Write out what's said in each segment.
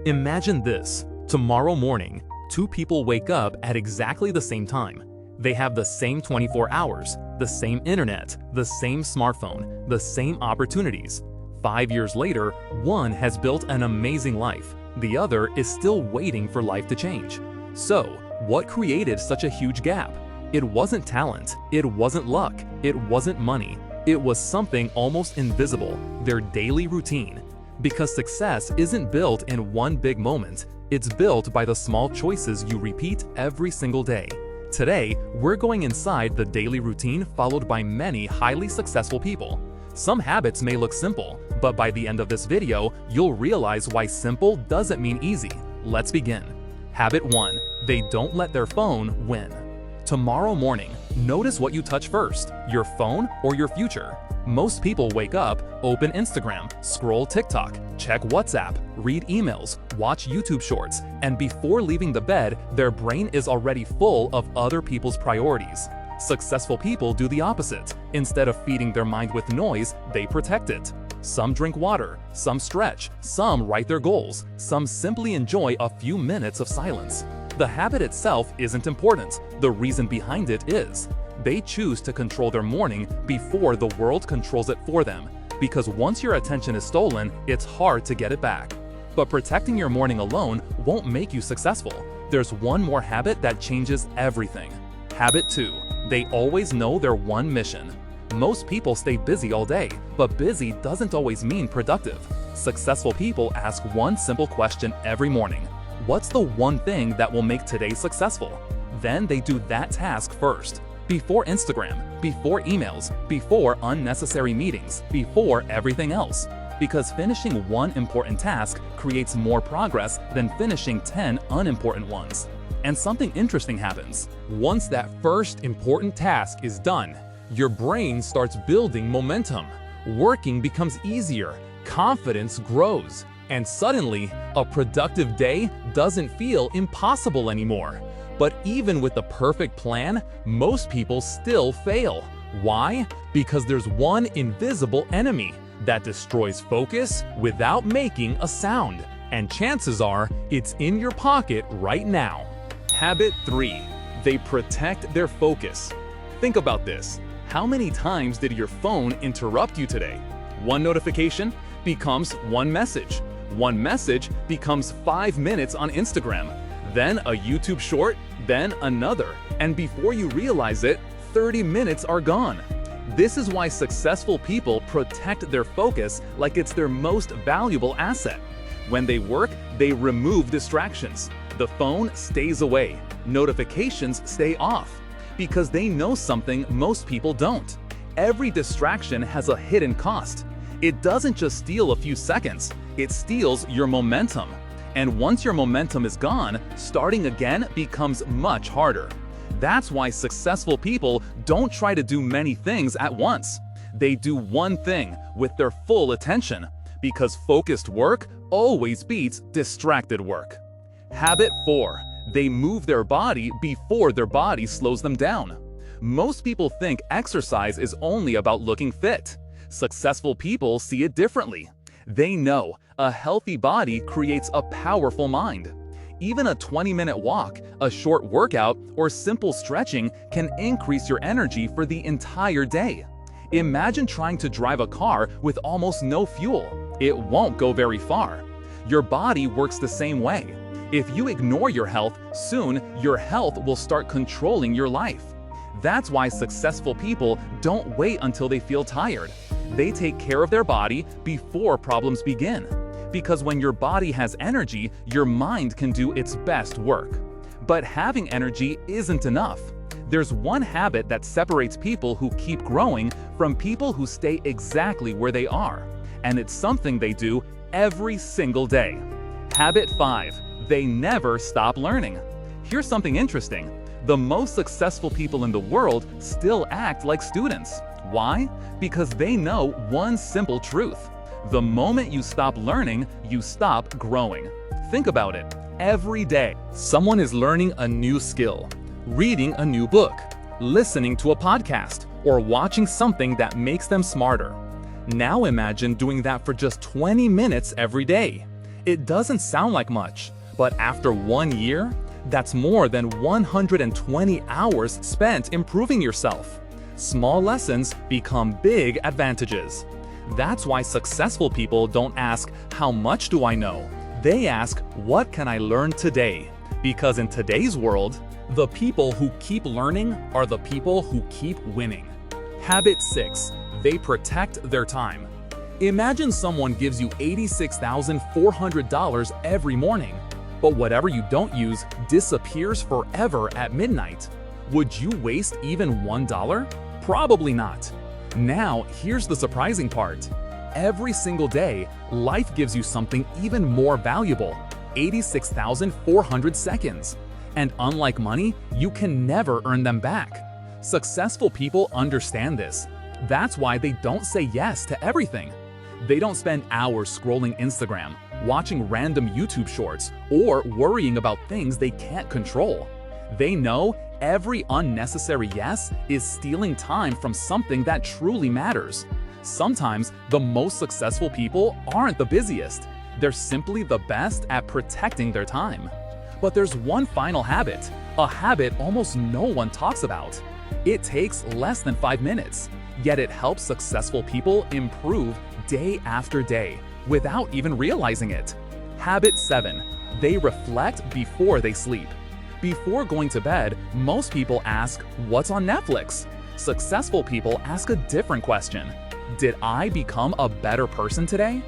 Imagine this. Tomorrow morning, two people wake up at exactly the same time. They have the same 24 hours, the same internet, the same smartphone, the same opportunities. 5 years later, one has built an amazing life. The other is still waiting for life to change. So, what created such a huge gap? It wasn't talent, it wasn't luck, it wasn't money. It was something almost invisible, their daily routine. Because success isn't built in one big moment, it's built by the small choices you repeat every single day. Today, we're going inside the daily routine followed by many highly successful people. Some habits may look simple, but by the end of this video, you'll realize why simple doesn't mean easy. Let's begin. Habit 1. They don't let their phone win. Tomorrow morning, notice what you touch first, your phone or your future. Most people wake up, open Instagram, scroll TikTok, check WhatsApp, read emails, watch YouTube shorts, and before leaving the bed, their brain is already full of other people's priorities. Successful people do the opposite. Instead of feeding their mind with noise, they protect it. Some drink water, some stretch, some write their goals, some simply enjoy a few minutes of silence. The habit itself isn't important. The reason behind it is. They choose to control their morning before the world controls it for them. Because once your attention is stolen, it's hard to get it back. But protecting your morning alone won't make you successful. There's one more habit that changes everything. Habit 2. They always know their one mission. Most people stay busy all day, but busy doesn't always mean productive. Successful people ask one simple question every morning. What's the one thing that will make today successful? Then they do that task first. Before Instagram, before emails, before unnecessary meetings, before everything else. Because finishing one important task creates more progress than finishing 10 unimportant ones. And something interesting happens. Once that first important task is done, your brain starts building momentum. Working becomes easier, confidence grows, and suddenly, a productive day doesn't feel impossible anymore. But even with the perfect plan, most people still fail. Why? Because there's one invisible enemy that destroys focus without making a sound. And chances are, it's in your pocket right now. Habit 3. They protect their focus. Think about this. How many times did your phone interrupt you today? One notification becomes one message. One message becomes 5 minutes on Instagram. Then a YouTube short, then another. And before you realize it, 30 minutes are gone. This is why successful people protect their focus like it's their most valuable asset. When they work, they remove distractions. The phone stays away. Notifications stay off. Because they know something most people don't. Every distraction has a hidden cost. It doesn't just steal a few seconds, it steals your momentum. And once your momentum is gone, starting again becomes much harder. That's why successful people don't try to do many things at once. They do one thing with their full attention, because focused work always beats distracted work. Habit 4. They move their body before their body slows them down. Most people think exercise is only about looking fit. Successful people see it differently. They know a healthy body creates a powerful mind. Even a 20-minute walk, a short workout, or simple stretching can increase your energy for the entire day. Imagine trying to drive a car with almost no fuel. It won't go very far. Your body works the same way. If you ignore your health, soon your health will start controlling your life. That's why successful people don't wait until they feel tired. They take care of their body before problems begin. Because when your body has energy, your mind can do its best work. But having energy isn't enough. There's one habit that separates people who keep growing from people who stay exactly where they are. And it's something they do every single day. Habit 5. They never stop learning. Here's something interesting. The most successful people in the world still act like students. Why? Because they know one simple truth. The moment you stop learning, you stop growing. Think about it. Every day, someone is learning a new skill, reading a new book, listening to a podcast, or watching something that makes them smarter. Now imagine doing that for just 20 minutes every day. It doesn't sound like much, but after 1 year, that's more than 120 hours spent improving yourself. Small lessons become big advantages. That's why successful people don't ask, "How much do I know?" They ask, "What can I learn today?" Because in today's world, the people who keep learning are the people who keep winning. Habit 6. They protect their time. Imagine someone gives you $86,400 every morning, but whatever you don't use disappears forever at midnight. Would you waste even $1? Probably not. Now, here's the surprising part. Every single day, life gives you something even more valuable, 86,400 seconds. And unlike money, you can never earn them back. Successful people understand this. That's why they don't say yes to everything. They don't spend hours scrolling Instagram, watching random YouTube shorts, or worrying about things they can't control. They know every unnecessary yes is stealing time from something that truly matters. Sometimes the most successful people aren't the busiest. They're simply the best at protecting their time. But there's one final habit, a habit almost no one talks about. It takes less than 5 minutes, yet it helps successful people improve day after day without even realizing it. Habit 7. They reflect before they sleep. Before going to bed, most people ask, "What's on Netflix?" Successful people ask a different question. Did I become a better person today?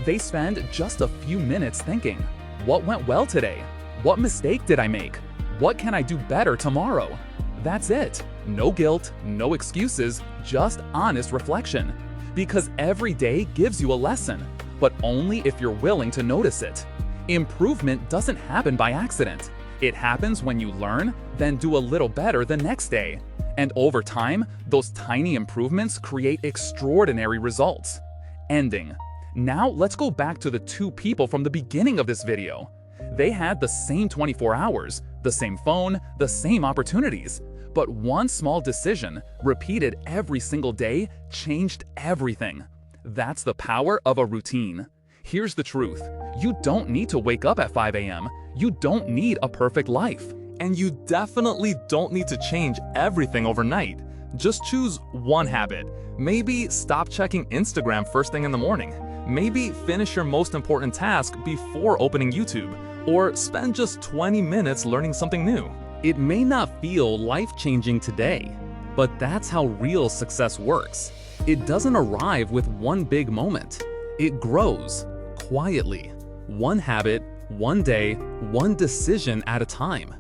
They spend just a few minutes thinking, what went well today? What mistake did I make? What can I do better tomorrow? That's it. No guilt, no excuses, just honest reflection. Because every day gives you a lesson, but only if you're willing to notice it. Improvement doesn't happen by accident. It happens when you learn, then do a little better the next day. And over time, those tiny improvements create extraordinary results. Ending. Now let's go back to the two people from the beginning of this video. They had the same 24 hours, the same phone, the same opportunities. But one small decision, repeated every single day, changed everything. That's the power of a routine. Here's the truth. You don't need to wake up at 5 a.m. You don't need a perfect life. And you definitely don't need to change everything overnight. Just choose one habit. Maybe stop checking Instagram first thing in the morning. Maybe finish your most important task before opening YouTube. Or spend just 20 minutes learning something new. It may not feel life-changing today, but that's how real success works. It doesn't arrive with one big moment. It grows quietly. One habit, one day, one decision at a time.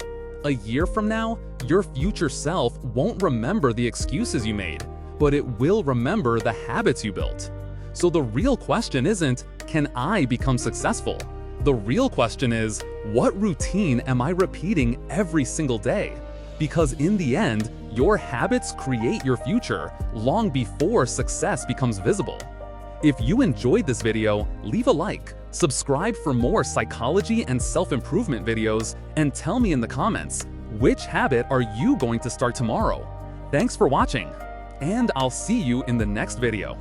A year from now, your future self won't remember the excuses you made, but it will remember the habits you built. So the real question isn't, can I become successful? The real question is, what routine am I repeating every single day? Because in the end, your habits create your future long before success becomes visible. If you enjoyed this video, leave a like, subscribe for more psychology and self-improvement videos, and tell me in the comments, which habit are you going to start tomorrow? Thanks for watching, and I'll see you in the next video.